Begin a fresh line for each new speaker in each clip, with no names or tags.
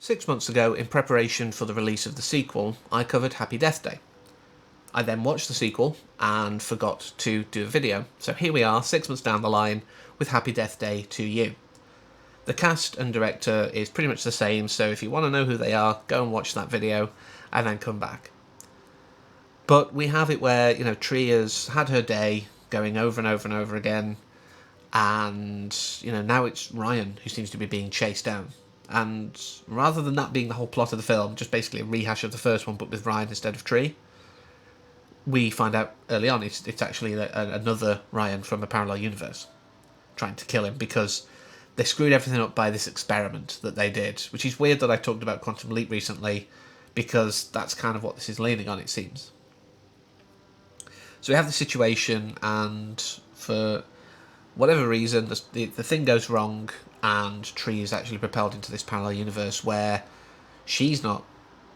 6 months ago, in preparation for the release of the sequel, I covered Happy Death Day. I then watched the sequel and forgot to do a video, so here we are 6 months down the line with Happy Death Day to you. The cast and director is pretty much the same, so if you want to know who they are, go and watch that video and then come back. But we have it where, Tree has had her day going over and over and over again, and, now it's Ryan who seems to be being chased down. And rather than that being the whole plot of the film, just basically a rehash of the first one but with Ryan instead of Tree, we find out early on it's actually another Ryan from a parallel universe trying to kill him because they screwed everything up by this experiment that they did, which is weird that I talked about Quantum Leap recently because that's kind of what this is leaning on, it seems. So we have the situation, and for whatever reason, the thing goes wrong, and Tree is actually propelled into this parallel universe where she's not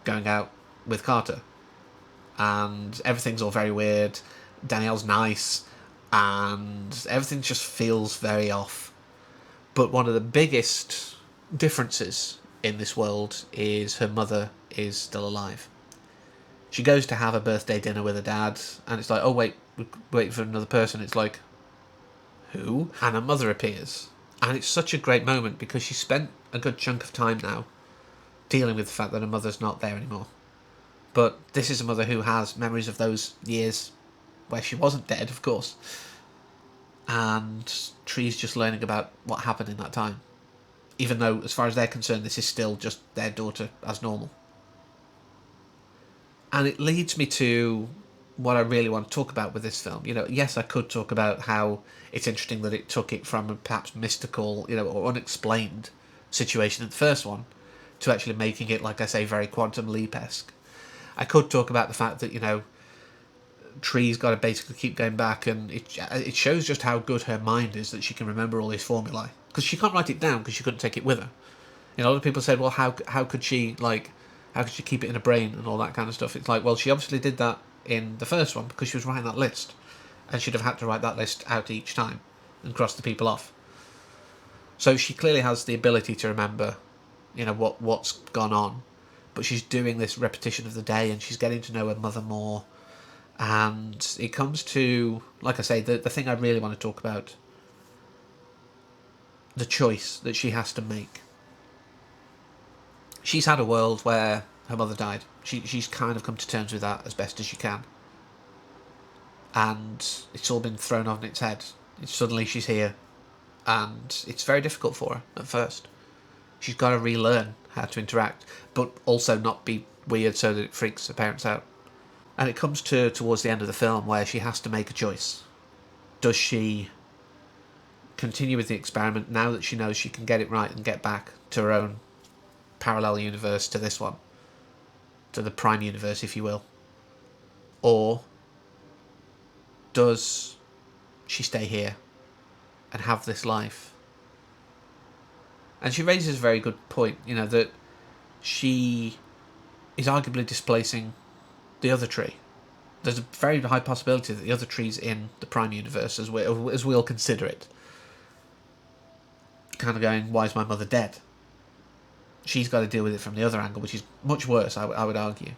going out with Carter. And everything's all very weird. Danielle's nice, and everything just feels very off. But one of the biggest differences in this world is her mother is still alive. She goes to have a birthday dinner with her dad, and it's like, oh wait, we're waiting for another person. It's like, who? And her mother appears. And it's such a great moment because she spent a good chunk of time now dealing with the fact that her mother's not there anymore. But this is a mother who has memories of those years where she wasn't dead, of course. And Tree's just learning about what happened in that time. Even though, as far as they're concerned, this is still just their daughter as normal. And it leads me to what I really want to talk about with this film. Yes, I could talk about how it's interesting that it took it from a perhaps mystical, or unexplained situation in the first one to actually making it, like I say, very Quantum Leap-esque. I could talk about the fact that, Tree's got to basically keep going back, and it shows just how good her mind is that she can remember all these formulae. Because she can't write it down because she couldn't take it with her. A lot of people said, well, how could she, how could she keep it in her brain and all that kind of stuff? It's like, well, she obviously did that in the first one because she was writing that list. And she'd have had to write that list out each time and cross the people off. So she clearly has the ability to remember, what's gone on. But she's doing this repetition of the day, and she's getting to know her mother more. And it comes to, like I say, the thing I really want to talk about. The choice that she has to make. She's had a world where her mother died. She's kind of come to terms with that as best as she can. And it's all been thrown on its head. Suddenly she's here. And it's very difficult for her at first. She's got to relearn how to interact, but also not be weird so that it freaks her parents out. And it comes towards the end of the film where she has to make a choice. Does she continue with the experiment now that she knows she can get it right and get back to her own parallel universe, to this one, to the prime universe, if you will? Or does she stay here and have this life? And she raises a very good point, that she is arguably displacing the other Tree. There's a very high possibility that the other Tree's in the prime universe, as we'll consider it. Kind of going, why is my mother dead? She's got to deal with it from the other angle, which is much worse, I would argue.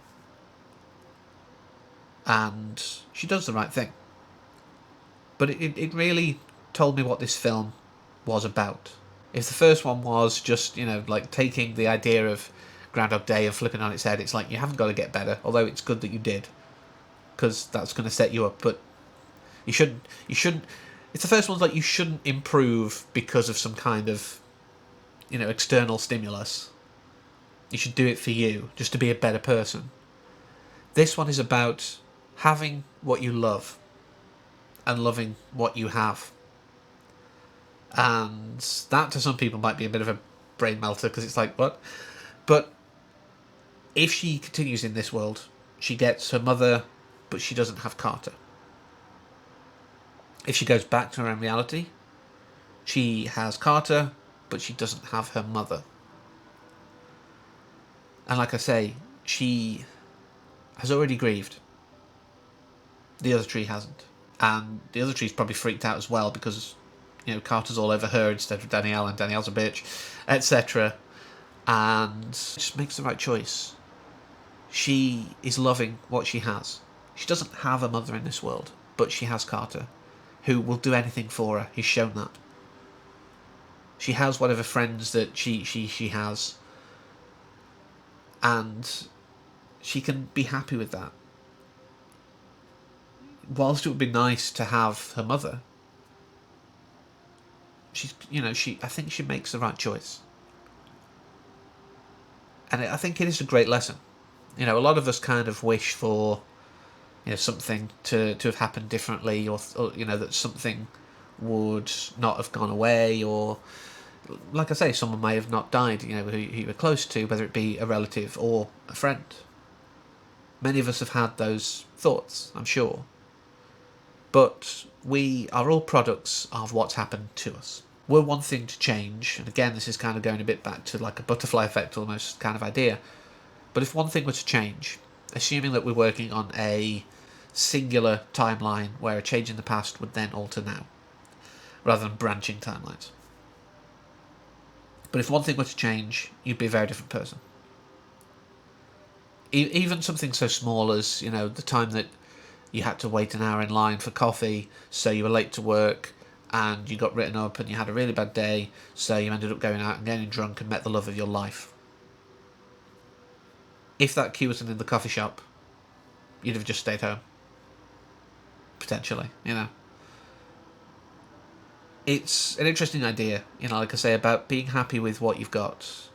And she does the right thing. But it really told me what this film was about. If the first one was just, taking the idea of Groundhog Day and flipping on its head, it's like, you haven't got to get better, although it's good that you did, because that's going to set you up. But you shouldn't. If the first one's like, you shouldn't improve because of some kind of, external stimulus. You should do it for you, just to be a better person. This one is about having what you love and loving what you have. And that to some people might be a bit of a brain melter, because it's like, what? But if she continues in this world, she gets her mother, but she doesn't have Carter. If she goes back to her own reality, she has Carter, but she doesn't have her mother. And like I say, she has already grieved. The other Tree hasn't. And the other Tree's probably freaked out as well because, Carter's all over her instead of Danielle, and Danielle's a bitch, etc. and just makes the right choice. She is loving what she has. She doesn't have a mother in this world, but she has Carter, who will do anything for her. He's shown that. She has whatever friends that she has, and she can be happy with that. Whilst it would be nice to have her mother, I think she makes the right choice. And I think it is a great lesson. A lot of us kind of wish for, something to have happened differently, or that something would not have gone away, or, like I say, someone may have not died, who you were close to, whether it be a relative or a friend. Many of us have had those thoughts, I'm sure. But we are all products of what's happened to us. Were one thing to change, and again, this is kind of going a bit back to like a butterfly effect almost kind of idea, but if one thing were to change, assuming that we're working on a singular timeline where a change in the past would then alter now, rather than branching timelines. But if one thing were to change, you'd be a very different person. Even something so small as, the time that you had to wait an hour in line for coffee, so you were late to work, and you got written up and you had a really bad day, so you ended up going out and getting drunk and met the love of your life. If that queue wasn't in the coffee shop, you'd have just stayed home. Potentially, It's an interesting idea, like I say, about being happy with what you've got.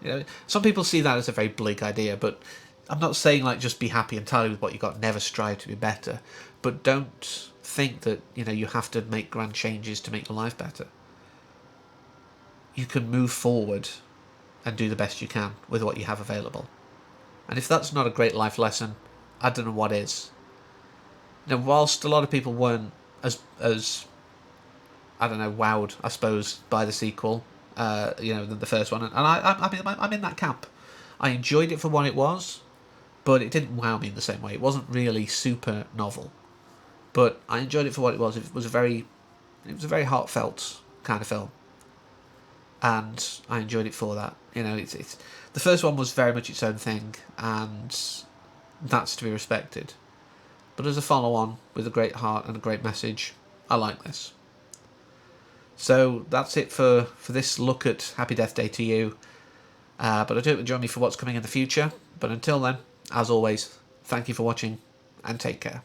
Some people see that as a very bleak idea, but I'm not saying like just be happy entirely with what you've got, never strive to be better, but don't think that, you have to make grand changes to make your life better. You can move forward and do the best you can with what you have available. And if that's not a great life lesson, I don't know what is. Whilst a lot of people weren't as I don't know, wowed, I suppose, by the sequel, than the first one, and I'm in that camp. I enjoyed it for what it was, but it didn't wow me in the same way. It wasn't really super novel, but I enjoyed it for what it was. It was a very heartfelt kind of film, and I enjoyed it for that. It's the first one was very much its own thing, and that's to be respected. But as a follow-on with a great heart and a great message, I like this. So that's it for this look at Happy Death Day to you. But I do hope you join me for what's coming in the future. But until then, as always, thank you for watching and take care.